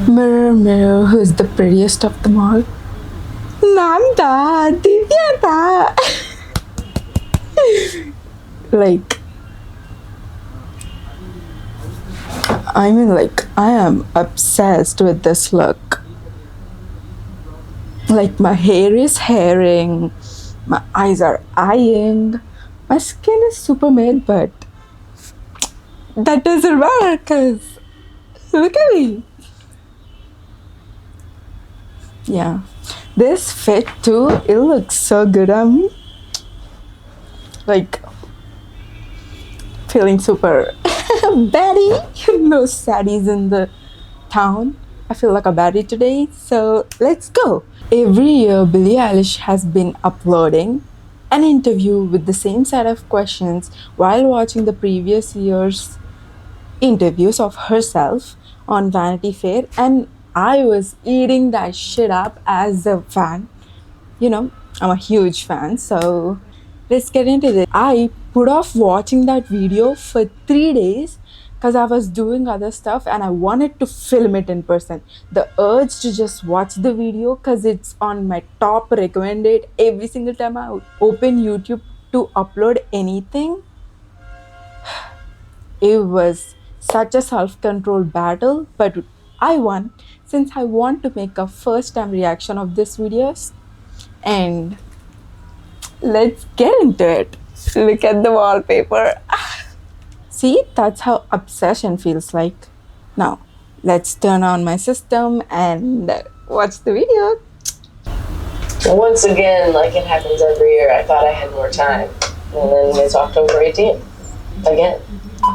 Mirror, mirror, who is the prettiest of them all? Nanda, Divyata. Like, I mean, like, I am obsessed with this look. Like, my hair is hairing, my eyes are eyeing, my skin is super made, but that doesn't matter because look at me. Yeah, this fit too, it looks so good on me. Like, feeling super baddie. No saddies in the town. I feel like a baddie today, so let's go. Every year, Billie Eilish has been uploading an interview with the same set of questions while watching the previous year's interviews of herself on Vanity Fair, and I was eating that shit up as a fan. You know, I'm a huge fan, so let's get into this. I put off watching that video for 3 days because I was doing other stuff and I wanted to film it in person. The urge to just watch the video because it's on my top recommended every single time I open YouTube to upload anything. It was such a self-control battle, but I won since I want to make a first-time reaction of this videos. And let's get into it. Look at the wallpaper. See, that's how obsession feels like. Now, let's turn on my system and watch the video. Once again, like it happens every year, I thought I had more time. And then it's October 18th. Again.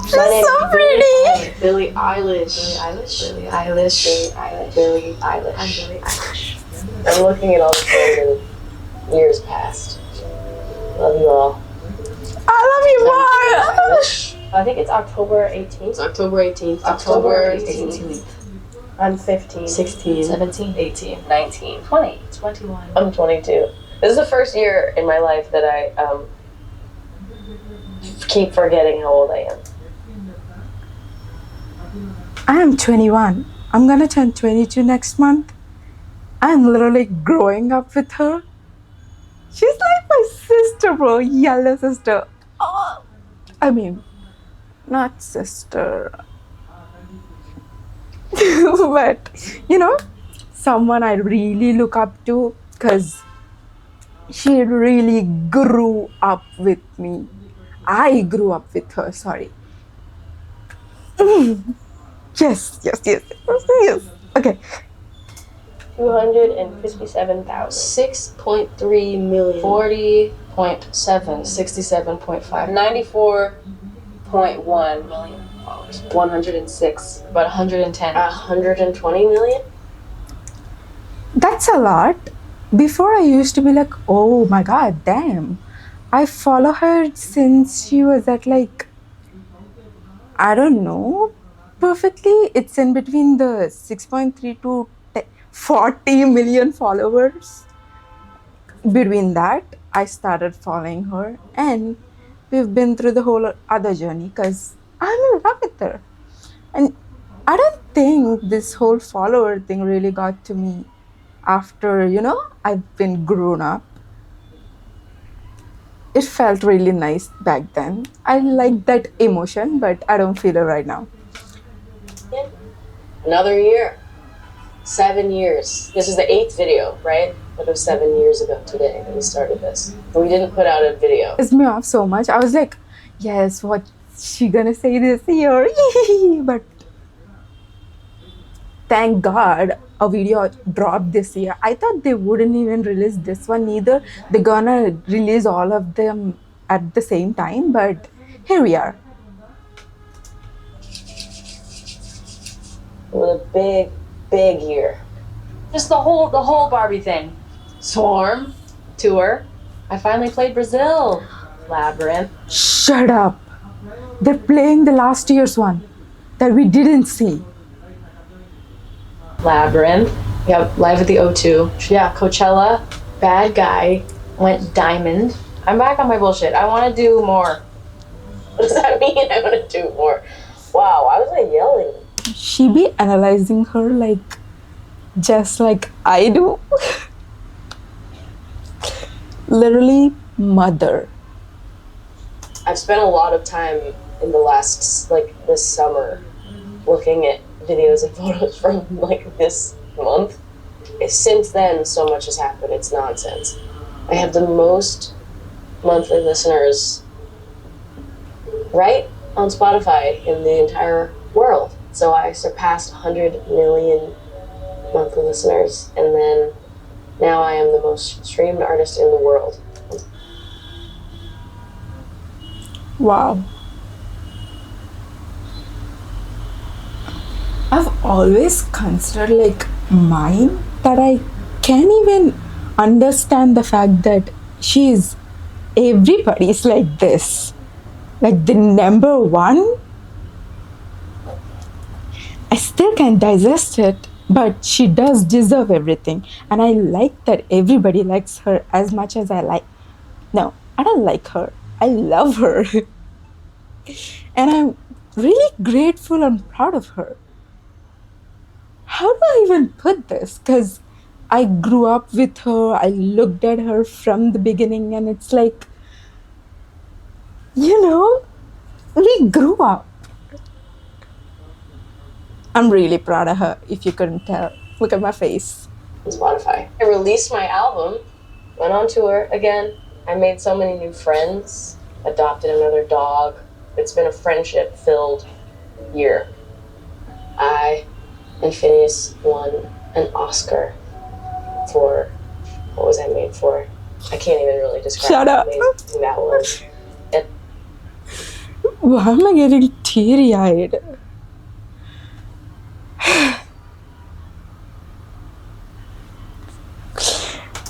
She's so pretty. Billie Eilish. Billie Eilish. Billie Eilish. I'm Billie Eilish. I'm looking at all the photos in years past. Love you all. I love you more. I think it's October 18th. It's October 18th. October 18th. I'm 15. 16. 17. 18. 19. 20. 21. I'm 22. This is the first year in my life that I keep forgetting how old I am. I am 21. I'm gonna turn 22 next month. I'm literally growing up with her. She's like my sister, bro. Yellow sister. Oh, I mean, not sister. But, you know, someone I really look up to because she really grew up with me. I grew up with her, sorry. Yes. Okay. 257,000. 6.3 million. 40.7. 67.5. 94.1 million followers. 106. About 110. 120 million? That's a lot. Before I used to be like, oh my god, damn. I follow her since she was at like, I don't know perfectly. It's in between the 6.3 to 40 million followers. Between that, I started following her and we've been through the whole other journey because I'm in love with her. And I don't think this whole follower thing really got to me after, you know, I've been grown up. It felt really nice back then. I like that emotion, but I don't feel it right now. Another year. 7 years. This is the 8th video, right? That was 7 years ago today that we started this. But we didn't put out a video. It pissed me off so much. I was like, yes, what's she gonna say this year? But thank God a video dropped this year. I thought they wouldn't even release this one either. They're gonna release all of them at the same time, but here we are. It was a big year. Just the whole Barbie thing. Swarm. Tour. I finally played Brazil. Labyrinth. Shut up. They're playing the last year's one that we didn't see. Labyrinth. Yep, live at the O2. Yeah, Coachella. Bad Guy. Went diamond. I'm back on my bullshit. I want to do more. What does that mean? I want to do more. Wow, why was I yelling? she be analyzing her like just like I do. Literally, mother. I've spent a lot of time in the last, like, this summer looking at videos and photos from, like, this month. Since then, so much has happened. It's nonsense. I have the most monthly listeners right on Spotify in the entire world. So I surpassed 100 million monthly listeners, and then now I am the most streamed artist in the world. Wow. I've always considered like mine that I can't even understand the fact that she's everybody's like this. Like the number one. I still can't digest it, but she does deserve everything. And I like that everybody likes her as much as I like. No, I don't like her. I love her. And I'm really grateful and proud of her. How do I even put this? Because I grew up with her, I looked at her from the beginning, and it's like, you know, we grew up. I'm really proud of her, if you couldn't tell. Look at my face. On Spotify. I released my album, went on tour again. I made so many new friends, adopted another dog. It's been a friendship-filled year. I and Phineas won an Oscar for, what was I made for? I can't even really describe Shut how up. amazing that was. Why am I getting teary-eyed?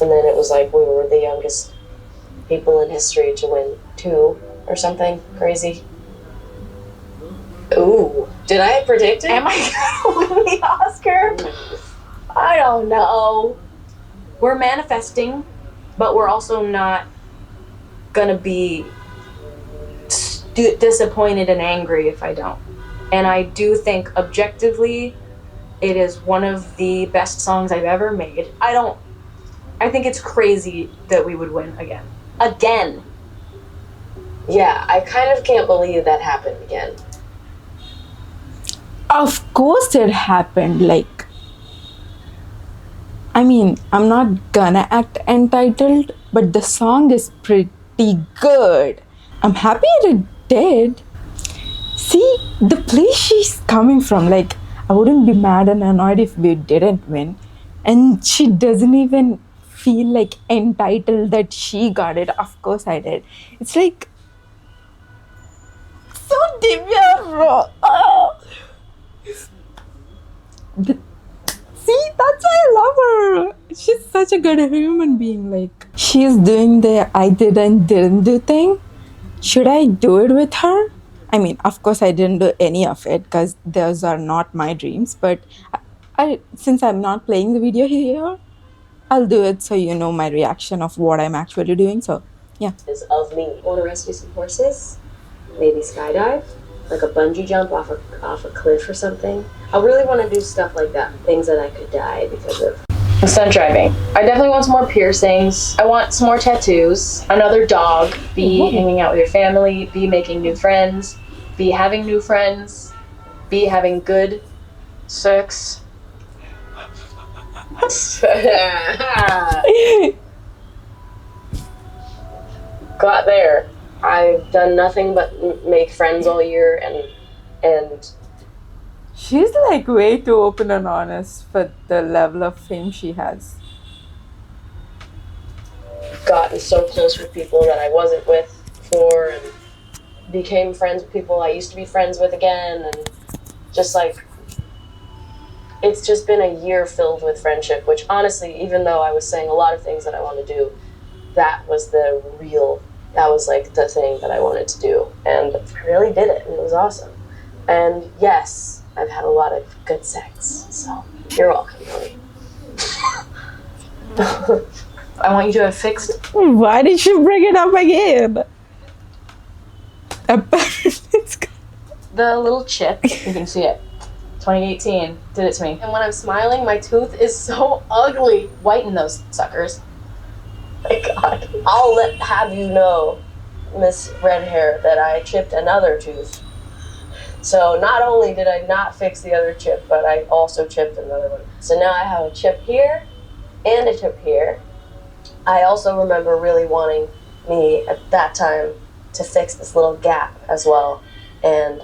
And then it was like we were the youngest people in history to win 2 or something crazy. Ooh, did I predict it? Am I gonna win the Oscar? I don't know. We're manifesting, but we're also not gonna be disappointed and angry if I don't. And I do think objectively it is one of the best songs I've ever made. I think it's crazy that we would win again. Again. Yeah, I kind of can't believe that happened again. Of course it happened. Like, I mean, I'm not gonna act entitled, but the song is pretty good. I'm happy it did. See, the place she's coming from, like, I wouldn't be mad and annoyed if we didn't win. And she doesn't even feel like entitled that she got it. Of course I did. It's like, so Divya, bro. Oh. See, that's why I love her. She's such a good human being. Like, she's doing the I didn't do thing. Should I do it with her? I mean, of course I didn't do any of it because those are not my dreams. But since I'm not playing the video here, I'll do it so you know my reaction of what I'm actually doing. So, yeah. Is of me. Want to rescue some horses? Maybe skydive? Like a bungee jump off a cliff or something? I really want to do stuff like that. Things that I could die because of. Stunt driving. I definitely want some more piercings. I want some more tattoos. Another dog. Be hanging out with your family. Be making new friends. Be having new friends. Be having good sex. Got there. I've done nothing but make friends all year, and She's like way too open and honest for the level of fame she has. gotten so close with people that I wasn't with before, and became friends with people I used to be friends with again, and just like, it's just been a year filled with friendship, which honestly, even though I was saying a lot of things that I want to do, that was like the thing that I wanted to do, and I really did it, and it was awesome. And yes, I've had a lot of good sex, so you're welcome, honey. I want you to have fixed Why did you bring it up again? the little chip. You can see it. 2018 did it to me. And when I'm smiling, my tooth is so ugly. Whiten those suckers. My God. I'll have you know, Miss Red Hair, that I chipped another tooth. So not only did I not fix the other chip, but I also chipped another one. So now I have a chip here and a chip here. I also remember really wanting me at that time to fix this little gap as well. And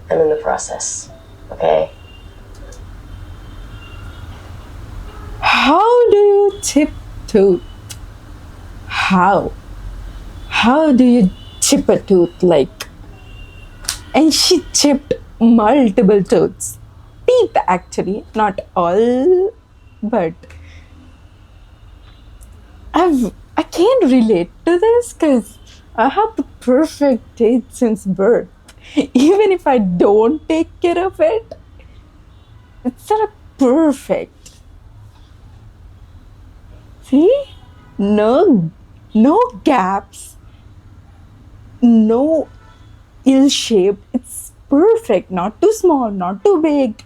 I'm in the process, okay? How do you chip tooth? How? How do you chip a tooth like? And she chipped multiple tooths. Teeth actually, not all, but I can't relate to this because I have the perfect teeth since birth. Even if I don't take care of it, it's not perfect. See? No gaps, no ill shaped. It's perfect, not too small, not too big.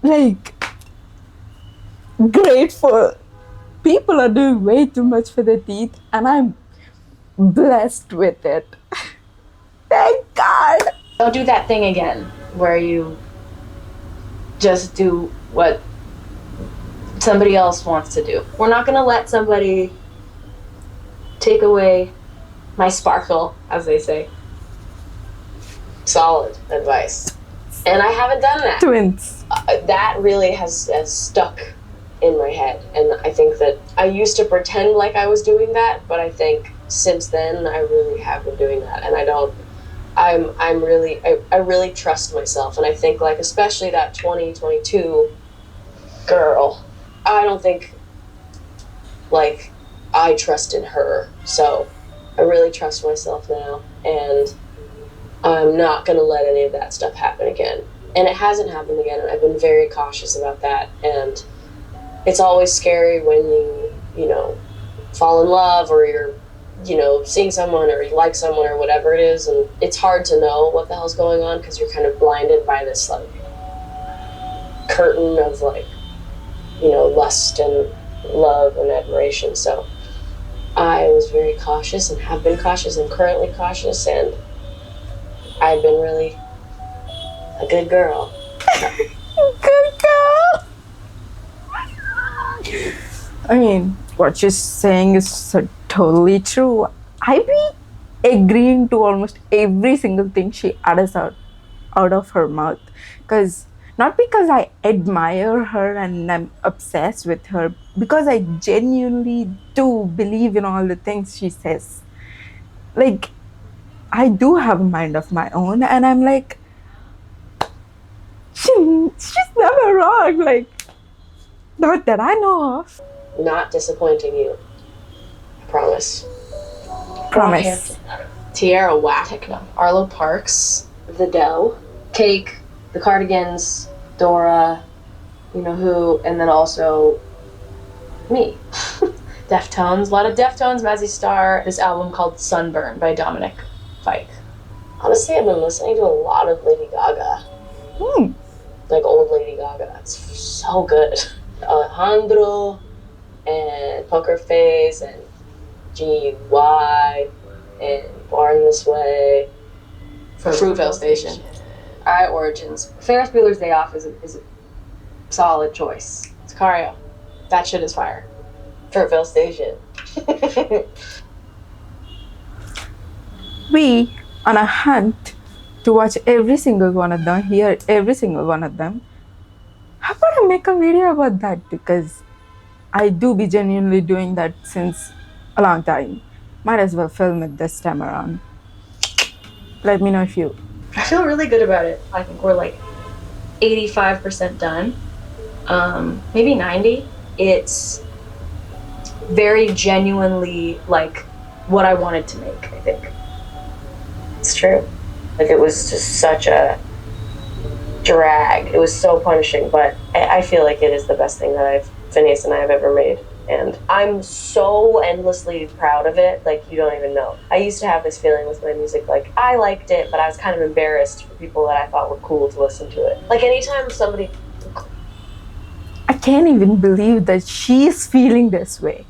Like, grateful. People are doing way too much for their teeth, and I'm blessed with it. Thank God. Don't do that thing again where you just do what somebody else wants to do. We're not gonna let somebody take away my sparkle, as they say. Solid advice. And I haven't done that. Twins. That really has stuck in my head. And I think that I used to pretend like I was doing that, but I think since then I really have been doing that. And I really trust myself. And I think, like, especially that 2022 girl, I don't think, like, I trusted her. So I really trust myself now, and I'm not going to let any of that stuff happen again. And it hasn't happened again, and I've been very cautious about that. And it's always scary when you know, fall in love, or you're, you know, seeing someone, or you like someone, or whatever it is, and it's hard to know what the hell's going on because you're kind of blinded by this, like, curtain of, like, you know, lust and love and admiration. So I was very cautious, and have been cautious, and currently cautious, and I've been really a good girl. Good girl. I mean, what she's saying is totally true. I be agreeing to almost every single thing she utters out of her mouth. Not because I admire her and I'm obsessed with her, because I genuinely do believe in all the things she says. Like, I do have a mind of my own, and I'm like, she's never wrong. Like, not that I know of. Not disappointing you. I promise. Promise. Tierra Whack, Arlo Parks, The Dell, Cake, The Cardigans, Dora, you know who, and then also me. Deftones, a lot of Deftones, Mazzy Star, this album called Sunburn by Dominic Fike. Honestly, I've been listening to a lot of Lady Gaga. Like old Lady Gaga. It's so good. Alejandro and Poker Face and G.Y. and Born This Way. Fruitvale Station. Origins. Ferris Bueller's Day Off is a solid choice. Sicario. That shit is fire. Fruitvale Station. We on a hunt to watch every single one of them, hear every single one of them. How about I make a video about that? Because I do be genuinely doing that since a long time. Might as well film it this time around. Let me know if you... I feel really good about it. I think we're like 85% done. Maybe 90. It's very genuinely like what I wanted to make, I think. It's true. Like, it was just such a drag. It was so punishing, but I feel like it is the best thing that Phineas and I have ever made. and I'm so endlessly proud of it, like you don't even know. I used to have this feeling with my music, like I liked it, but I was kind of embarrassed for people that I thought were cool to listen to it. Like anytime somebody... I can't even believe that she's feeling this way.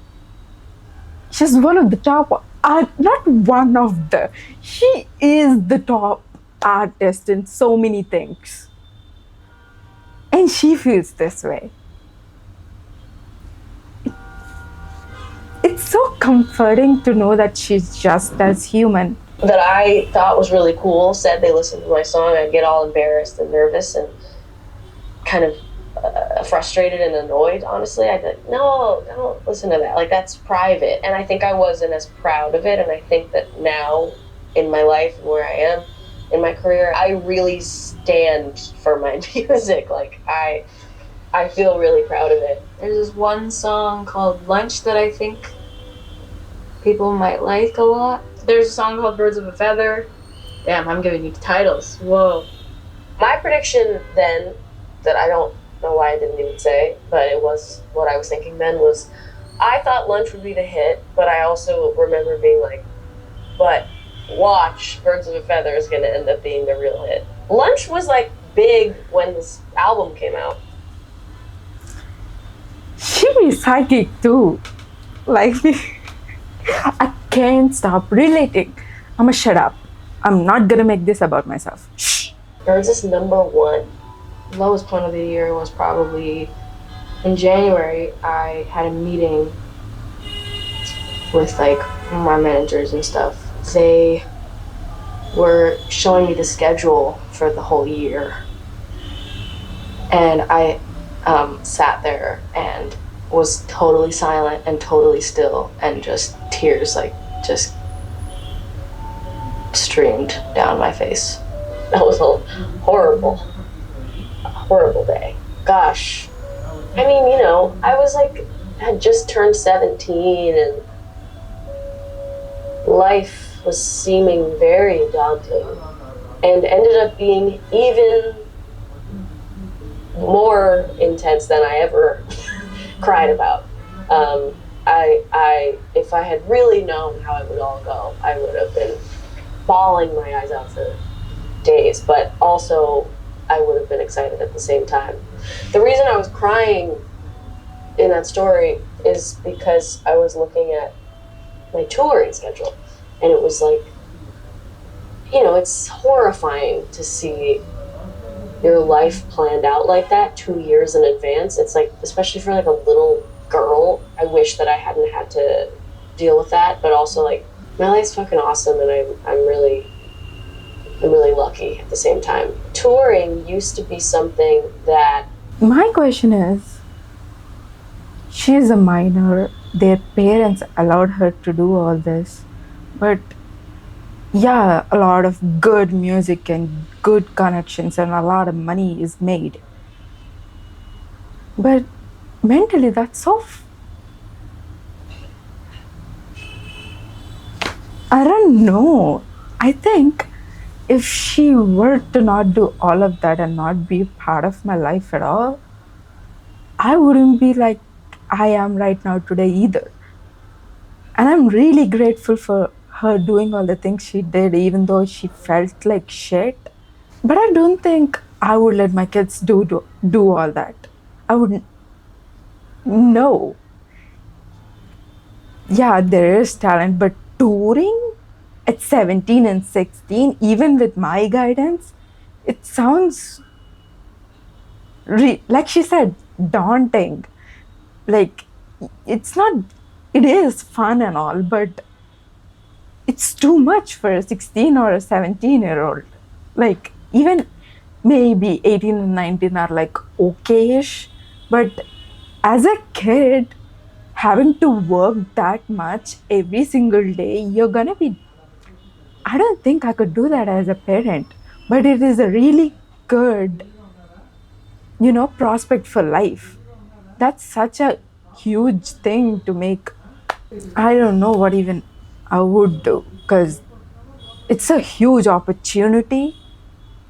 She's one of the top not one of the, she is the top artist in so many things. And she feels this way. It's so comforting to know that she's just as human. That I thought was really cool said they listened to my song, I'd get all embarrassed and nervous and kind of frustrated and annoyed, honestly. I'd be like, no, don't listen to that. Like, that's private. And I think I wasn't as proud of it. And I think that now in my life and where I am in my career, I really stand for my music. Like, I feel really proud of it. There's this one song called Lunch that I think people might like a lot. There's a song called Birds of a Feather. Damn, I'm giving you titles. Whoa. My prediction then, that I don't know why I didn't even say, but it was what I was thinking then, was I thought Lunch would be the hit, but I also remember being like, but watch, Birds of a Feather is going to end up being the real hit. Lunch was like big when this album came out. She be psychic too. Like, I can't stop relating. I'ma shut up. I'm not gonna make this about myself. Shh. Birds is number one. Lowest point of the year was probably in January. I had a meeting with like my managers and stuff. They were showing me the schedule for the whole year, and I sat there and was totally silent and totally still, and just tears like just streamed down my face. That was a horrible day. Gosh. I mean, you know, I was like, had just turned 17 and life was seeming very daunting and ended up being even more intense than I ever cried about. If I had really known how it would all go, I would have been bawling my eyes out for days, but also I would have been excited at the same time. The reason I was crying in that story is because I was looking at my touring schedule, and it was like, you know, it's horrifying to see your life planned out like that 2 years in advance. It's like, especially for like a little girl, I wish that I hadn't had to deal with that, but also like my life's fucking awesome, and I'm really lucky at the same time. Touring used to be something that... My question is, she is a minor, their parents allowed her to do all this, but yeah, a lot of good music and good connections and a lot of money is made. But mentally, that's so... I don't know. I think if she were to not do all of that and not be part of my life at all, I wouldn't be like I am right now today either. And I'm really grateful for her doing all the things she did, even though she felt like shit. But I don't think I would let my kids do all that. I wouldn't. No. Yeah, there is talent, but touring at 17 and 16, even with my guidance, it sounds, like she said, daunting. Like, it's not, it is fun and all, but it's too much for a 16 or a 17-year-old. Like, even maybe 18 and 19 are like okay-ish, but as a kid, having to work that much every single day, you're gonna be... I don't think I could do that as a parent, but it is a really good, prospect for life. That's such a huge thing to make. I don't know what even I would do, because it's a huge opportunity,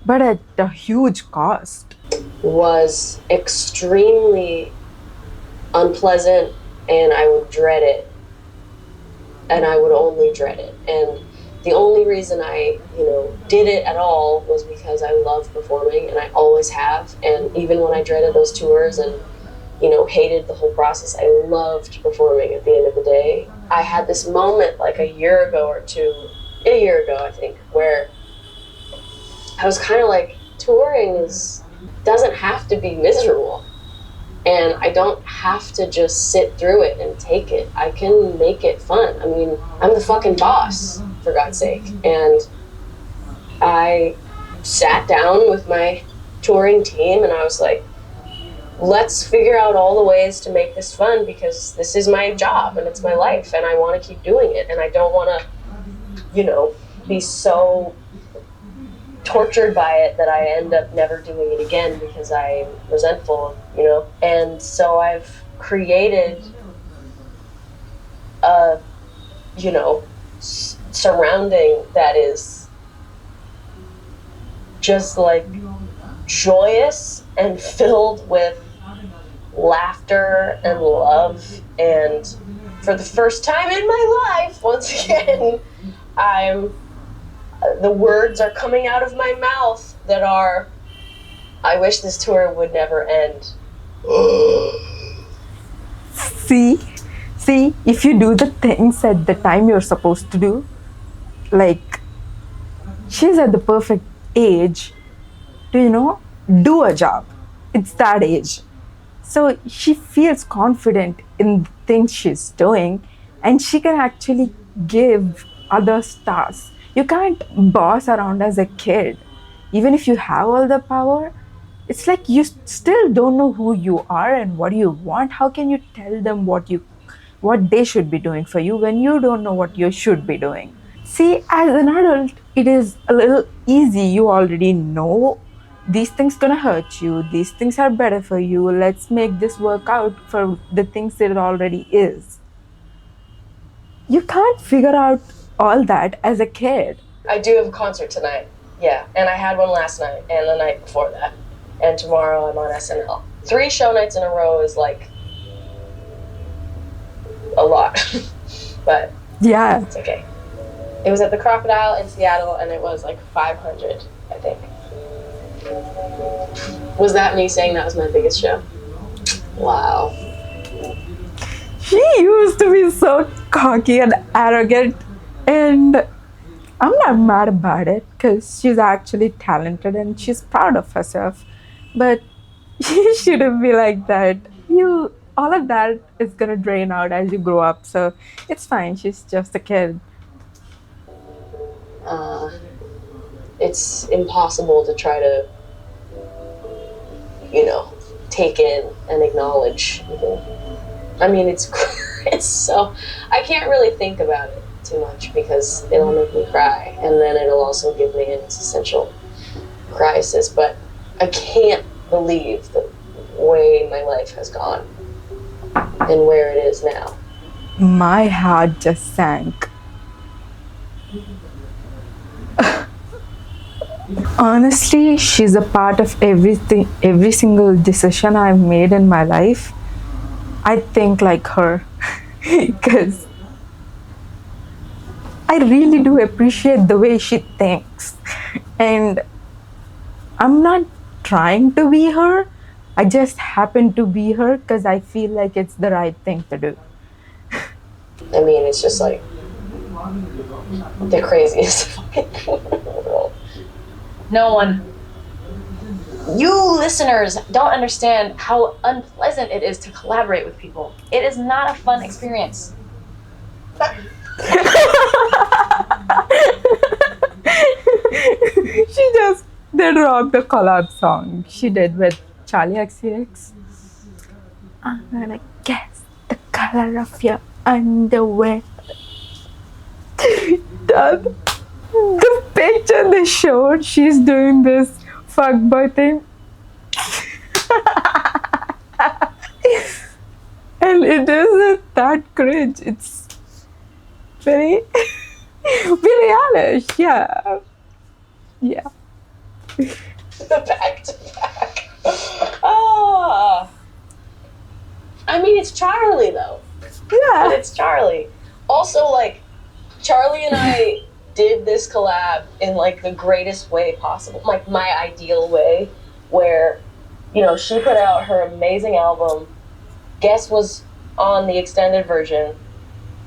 but at a huge cost. Was extremely unpleasant and I would dread it, and I would only dread it. And the only reason I, did it at all was because I love performing, and I always have. And even when I dreaded those tours and, hated the whole process, I loved performing at the end of the day. I had this moment like a year ago, I think, where I was kind of like, touring doesn't have to be miserable. And I don't have to just sit through it and take it. I can make it fun. I mean, I'm the fucking boss, for God's sake. And I sat down with my touring team and I was like, let's figure out all the ways to make this fun, because this is my job and it's my life and I want to keep doing it. And I don't want to, be so tortured by it that I end up never doing it again because I'm resentful, And so I've created a, surrounding that is just like joyous and filled with laughter and love. And for the first time in my life, once again, the words are coming out of my mouth that are, I wish this tour would never end. See, if you do the things at the time you're supposed to do, like, she's at the perfect age to, do a job. It's that age. So she feels confident in the things she's doing, and she can actually give others tasks. You can't boss around as a kid. Even if you have all the power, it's like you still don't know who you are and what you want. How can you tell them what they should be doing for you when you don't know what you should be doing? See, as an adult, it is a little easy. You already know these things gonna hurt you, these things are better for you, let's make this work out for the things that it already is. You can't figure out all that as a kid. I do have a concert tonight, yeah, and I had one last night and the night before that, and tomorrow I'm on SNL. 3 show nights in a row is like a lot, but Yeah. it's okay. It was at the Crocodile in Seattle and it was like 500, I think. Was that me saying that was my biggest show? Wow. She used to be so cocky and arrogant, and I'm not mad about it because she's actually talented and she's proud of herself. But you shouldn't be like that. All of that is gonna drain out as you grow up, so it's fine. She's just a kid. It's impossible to try to, take in and acknowledge. I mean, it's so, I can't really think about it too much because it'll make me cry, and then it'll also give me an existential crisis. But I can't believe the way my life has gone and where it is now. My heart just sank. Honestly, she's a part of everything, every single decision I've made in my life. I think like her because I really do appreciate the way she thinks. And I'm not trying to be her, I just happen to be her because I feel like it's the right thing to do. I mean, it's just like the craziest fucking thing in the world. No one. You listeners don't understand how unpleasant it is to collaborate with people. It is not a fun experience. She just did rock the collab song she did with Charlie XCX. I'm gonna guess the color of your underwear. The picture they showed, she's doing this fuckboy thing. And it isn't that cringe. It's very Billie Eilish, yeah. Yeah. Back to back. Ah. I mean, it's Charlie though. it's Charlie. Also, like, Charlie and I did this collab in like the greatest way possible, like my ideal way, where, you know, she put out her amazing album. Guess was on the extended version,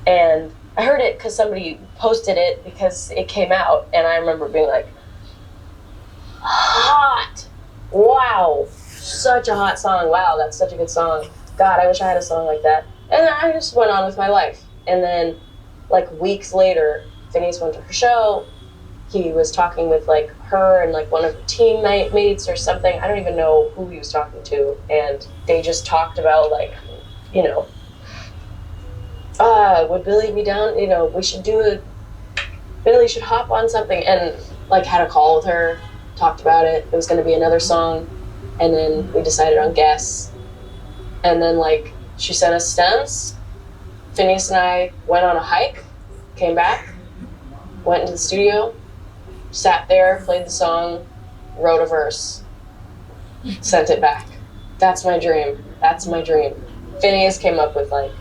and I heard it because somebody posted it because it came out, and I remember being like, hot! Wow, such a hot song. Wow, that's such a good song. God, I wish I had a song like that. And then I just went on with my life. And then, like, weeks later, Phineas went to her show. He was talking with, like, her and, like, one of her teammates or something. I don't even know who he was talking to. And they just talked about, like, you know, would Billie be down? You know, we should do it. Billie should hop on something. And, like, had a call with her, talked about it. It was going to be another song. And then we decided on Guess. And then, like, she sent us stems. Phineas and I went on a hike, came back, went into the studio, sat there, played the song, wrote a verse, sent it back. That's my dream. That's my dream. Phineas came up with, like,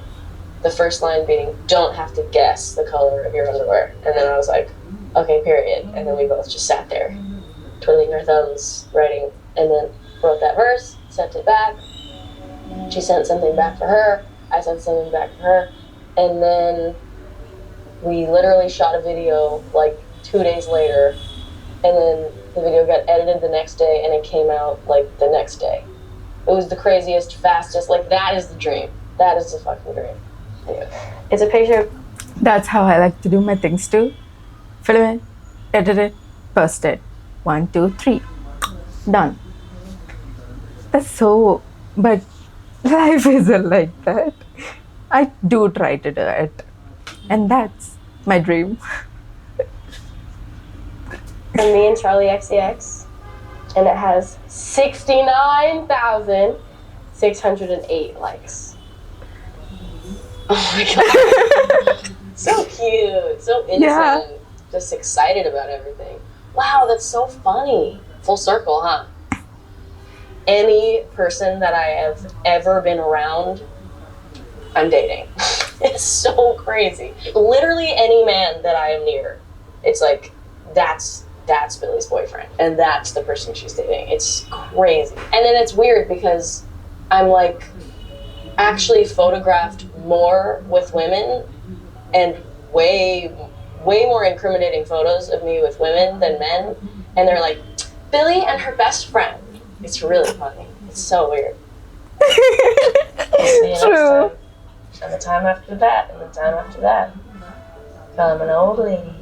the first line being, don't have to guess the color of your underwear. And then I was like, okay, period. And then we both just sat there, twiddling our thumbs, writing, and then wrote that verse, sent it back. She sent something back for her. I sent something back for her. And then we literally shot a video like 2 days later. And then the video got edited the next day and it came out like the next day. It was the craziest, fastest, like that is the dream. That is the fucking dream. Anyway, it's a picture. That's how I like to do my things too. Film it, edit it, post it. 1, 2, 3. Done. That's so, but life isn't like that. I do try to do it. And that's my dream. And me and Charlie XCX. And it has 69,608 likes. Oh my god. So cute. So innocent. Yeah. Just excited about everything. Wow, that's so funny. Full circle, huh? Any person that I have ever been around, I'm dating. It's so crazy. Literally any man that I am near, it's like, that's Billie's boyfriend. And that's the person she's dating. It's crazy. And then it's weird because I'm like actually photographed more with women and way more incriminating photos of me with women than men. And they're like, Billie and her best friend. It's really funny. It's so weird. True. And the time after that, and the time after that. I'm an old lady.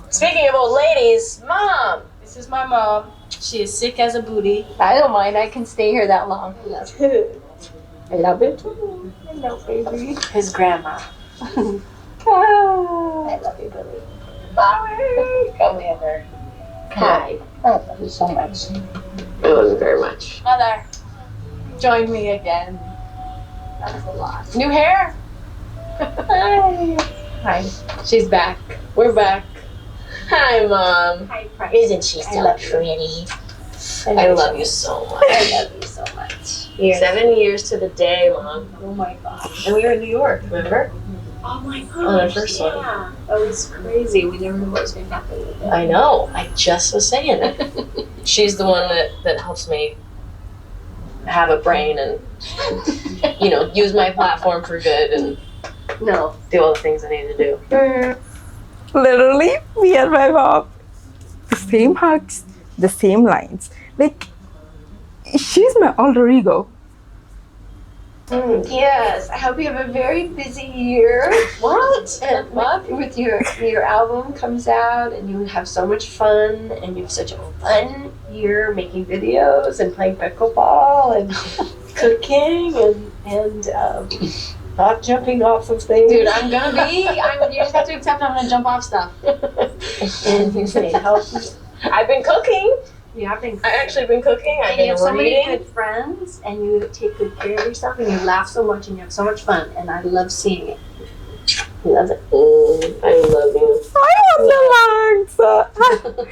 Speaking of old ladies, Mom! This is my mom. She is sick as a booty. I don't mind. I can stay here that long. I love it too. Hello, baby. His grandma. I love you, Billie. Mommy! Come here. Hi. I love you so much. It wasn't very much. Mother, join me again. That was a lot. New hair? Hi. Hi. She's back. We're back. Hi, Mom. Hi, Precious. Isn't she I so love you. pretty? I love you so much. I love you so much. 7 years to the day, Mom. Oh my gosh. And we were in New York, remember? Oh my gosh. On our first one. Yeah. That was crazy. We never knew what was going to happen with it. I know. I just was saying it. She's the one that helps me have a brain and, you know, use my platform for good and No. do all the things I need to do. Literally, me and my mom. The same hugs, the same lines. Like, she's my alter ego. Yes. I hope you have a very busy year. What? And with your album comes out and you have so much fun and you have such a fun year making videos and playing pickleball and cooking and not jumping off of things. Dude, you just have to accept I'm gonna jump off stuff. and you say help. I've been cooking. You have been I've actually been cooking. I've and you been have so many reading. good friends and you take good care of yourself and you laugh so much and you have so much fun and I love seeing it. I love it. I love you. I want the hugs.